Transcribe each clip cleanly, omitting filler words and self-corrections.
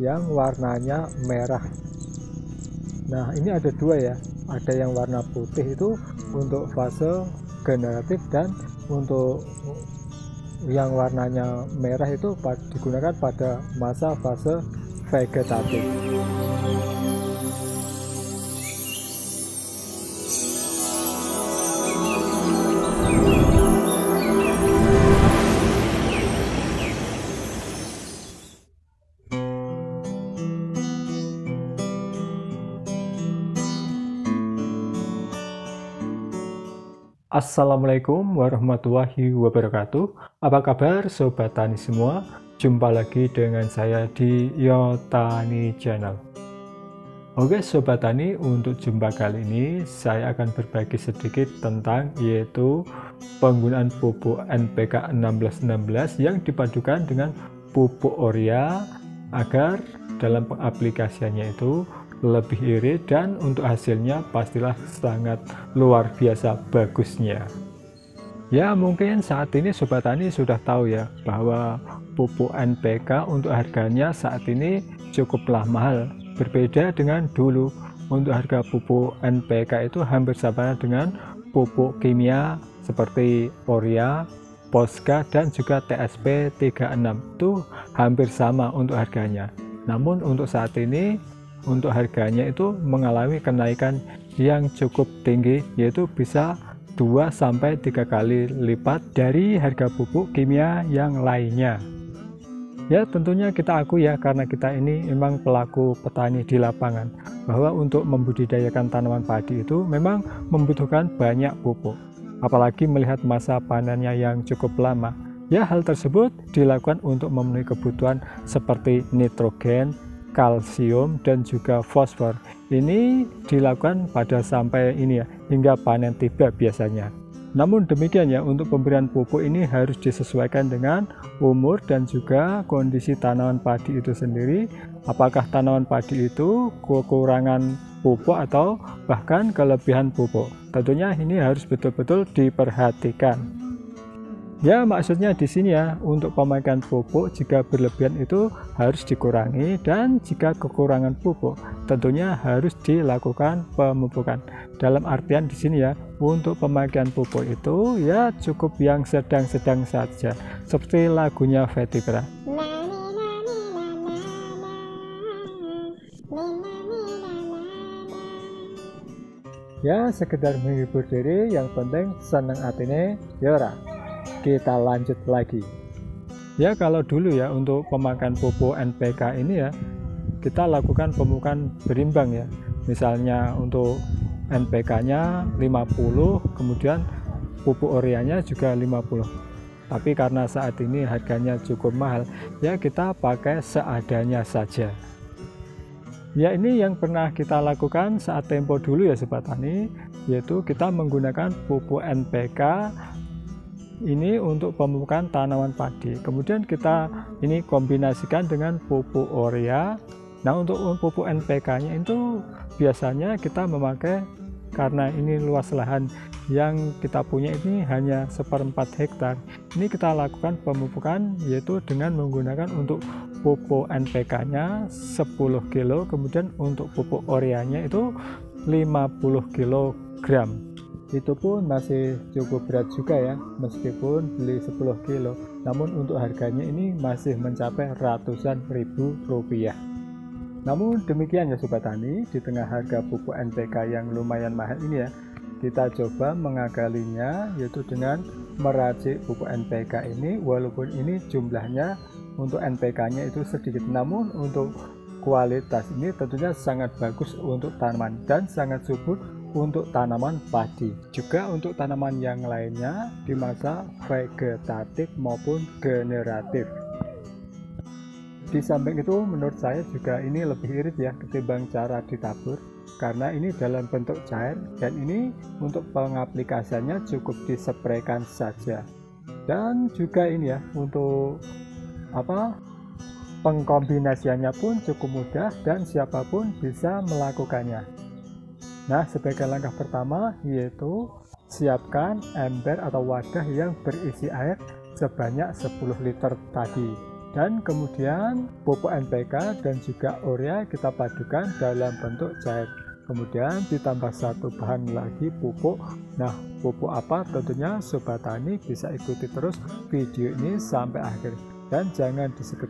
yang warnanya merah. Nah, ini ada dua ya, ada yang warna putih itu untuk fase generatif, dan untuk yang warnanya merah itu digunakan pada masa fase vegetatif. Assalamualaikum warahmatullahi wabarakatuh. Apa kabar Sobat Tani semua? Jumpa lagi dengan saya di Yotani Channel. Oke Sobat Tani, untuk jumpa kali ini saya akan berbagi sedikit tentang yaitu penggunaan pupuk NPK 1616 yang dipadukan dengan pupuk urea agar dalam pengaplikasiannya itu lebih irit dan untuk hasilnya pastilah sangat luar biasa bagusnya. Ya, mungkin saat ini Sobat Tani sudah tahu ya bahwa pupuk NPK untuk harganya saat ini cukuplah mahal. Berbeda dengan dulu, untuk harga pupuk NPK itu hampir sama dengan pupuk kimia seperti urea, Posca dan juga TSP 36 itu hampir sama untuk harganya. Namun untuk saat ini untuk harganya itu mengalami kenaikan yang cukup tinggi, yaitu bisa 2-3 kali lipat dari harga pupuk kimia yang lainnya. Ya, tentunya kita akui ya, karena kita ini memang pelaku petani di lapangan, bahwa untuk membudidayakan tanaman padi itu memang membutuhkan banyak pupuk, apalagi melihat masa panennya yang cukup lama. Ya, hal tersebut dilakukan untuk memenuhi kebutuhan seperti nitrogen, kalsium dan juga fosfor. Ini dilakukan pada sampai ini ya, hingga panen tiba biasanya. Namun demikian ya, untuk pemberian pupuk ini harus disesuaikan dengan umur dan juga kondisi tanaman padi itu sendiri. Apakah tanaman padi itu kekurangan pupuk atau bahkan kelebihan pupuk? Tentunya ini harus betul-betul diperhatikan. Ya, maksudnya di sini ya, untuk pemakaian pupuk jika berlebihan itu harus dikurangi, dan jika kekurangan pupuk tentunya harus dilakukan pemupukan. Dalam artian di sini ya, untuk pemakaian pupuk itu ya cukup yang sedang-sedang saja, seperti lagunya Vertebra. Ya, sekedar menghibur diri, yang penting seneng atine yora. Kita lanjut lagi. Ya, kalau dulu ya untuk pemakaian pupuk NPK ini ya, kita lakukan pemupukan berimbang ya. Misalnya untuk NPK-nya 50, kemudian pupuk ureanya juga 50. Tapi karena saat ini harganya cukup mahal, ya kita pakai seadanya saja. Ya, ini yang pernah kita lakukan saat tempo dulu ya Sobat Tani, yaitu kita menggunakan pupuk NPK ini untuk pemupukan tanaman padi. Kemudian kita ini kombinasikan dengan pupuk urea. Nah, untuk pupuk NPK-nya itu biasanya kita memakai, karena ini luas lahan yang kita punya ini hanya 1/4 hektar. Ini kita lakukan pemupukan yaitu dengan menggunakan untuk pupuk NPK-nya 10 kg, kemudian untuk pupuk ureanya itu 50 kg. Itu pun masih cukup berat juga ya, meskipun beli 10 kilo, namun untuk harganya ini masih mencapai ratusan ribu rupiah. Namun demikian ya Sobat Tani, di tengah harga pupuk NPK yang lumayan mahal ini ya, kita coba mengakalinya yaitu dengan meracik pupuk NPK ini. Walaupun ini jumlahnya untuk NPK-nya itu sedikit, namun untuk kualitas ini tentunya sangat bagus untuk tanaman dan sangat subur untuk tanaman padi, juga untuk tanaman yang lainnya di masa vegetatif maupun generatif. Di samping itu menurut saya juga ini lebih irit ya ketimbang cara ditabur, karena ini dalam bentuk cair dan ini untuk pengaplikasiannya cukup dispraykan saja. Dan juga ini ya untuk pengkombinasiannya pun cukup mudah dan siapapun bisa melakukannya. Nah, sebagai langkah pertama yaitu siapkan ember atau wadah yang berisi air sebanyak 10 liter tadi. Dan kemudian pupuk NPK dan juga urea kita padukan dalam bentuk cair. Kemudian ditambah satu bahan lagi, pupuk. Nah, pupuk apa? Tentunya Sobat Tani bisa ikuti terus video ini sampai akhir. Dan jangan di-skip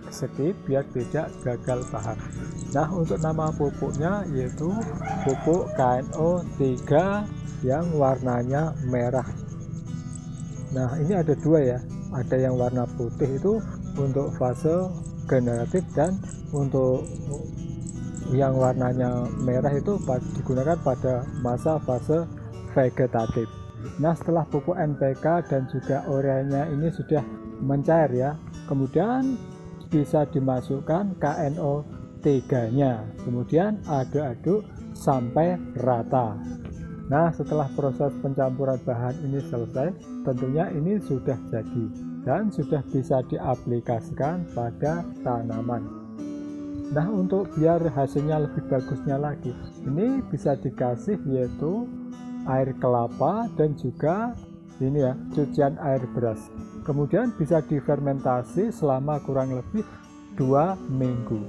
biar tidak gagal paham. Nah, untuk nama pupuknya yaitu pupuk KNO 3 yang warnanya merah. Nah, ini ada dua ya. Ada yang warna putih itu untuk fase generatif, dan untuk yang warnanya merah itu digunakan pada masa fase vegetatif. Nah, setelah pupuk NPK dan juga ureanya ini sudah mencair ya, kemudian bisa dimasukkan KNO 3-nya, kemudian aduk-aduk sampai rata. Nah, setelah proses pencampuran bahan ini selesai, tentunya ini sudah jadi dan sudah bisa diaplikasikan pada tanaman. Nah, untuk biar hasilnya lebih bagusnya lagi, ini bisa dikasih yaitu air kelapa dan juga ini ya, cucian air beras. Kemudian bisa difermentasi selama kurang lebih 2 minggu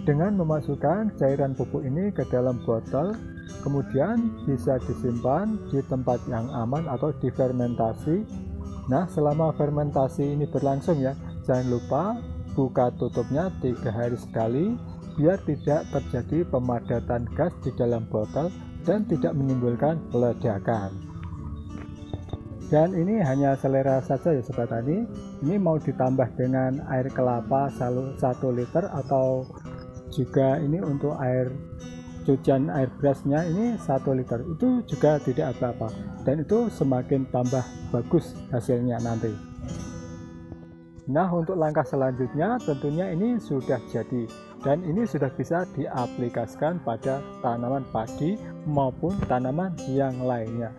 dengan memasukkan cairan pupuk ini ke dalam botol. Kemudian bisa disimpan di tempat yang aman atau difermentasi. Nah, selama fermentasi ini berlangsung ya, jangan lupa buka tutupnya 3 hari sekali biar tidak terjadi pemadatan gas di dalam botol dan tidak menimbulkan ledakan. Dan ini hanya selera saja ya Sobat Tani. Ini mau ditambah dengan air kelapa 1 liter atau juga ini untuk air cucian air berasnya ini 1 liter, itu juga tidak apa-apa, dan itu semakin tambah bagus hasilnya nanti. Nah, untuk langkah selanjutnya tentunya ini sudah jadi dan ini sudah bisa diaplikasikan pada tanaman padi maupun tanaman yang lainnya.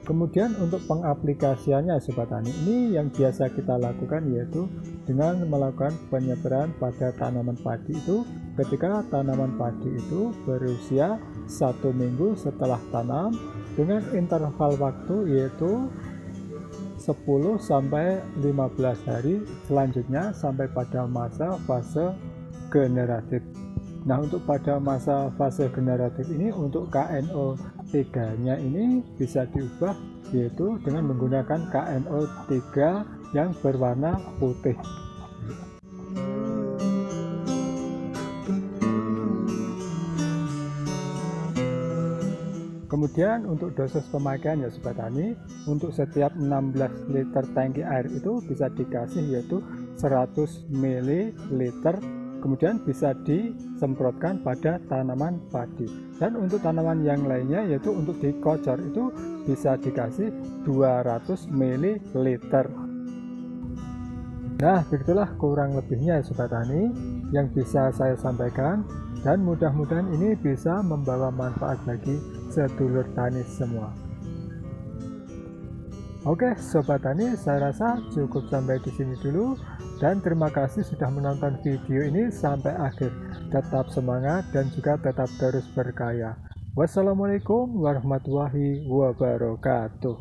Kemudian untuk pengaplikasiannya Sobat Tani, ini yang biasa kita lakukan yaitu dengan melakukan penyebaran pada tanaman padi itu ketika tanaman padi itu berusia 1 minggu setelah tanam, dengan interval waktu yaitu 10 sampai 15 hari selanjutnya sampai pada masa fase generatif. Nah, untuk pada masa fase generatif ini untuk KNO 3-nya ini bisa diubah yaitu dengan menggunakan KNO 3 yang berwarna putih. Kemudian untuk dosis pemakaian ya Sobat Tani, untuk setiap 16 liter tangki air itu bisa dikasih yaitu 100 ml, kemudian bisa disemprotkan pada tanaman padi. Dan untuk tanaman yang lainnya yaitu untuk dikocor itu bisa dikasih 200 ml. Nah, begitulah kurang lebihnya ya Sobat Tani yang bisa saya sampaikan, dan mudah-mudahan ini bisa membawa manfaat bagi sedulur tani semua. Oke Sobat Tani, saya rasa cukup sampai di sini dulu, dan terima kasih sudah menonton video ini sampai akhir. Tetap semangat dan juga tetap terus berkarya. Wassalamualaikum warahmatullahi wabarakatuh.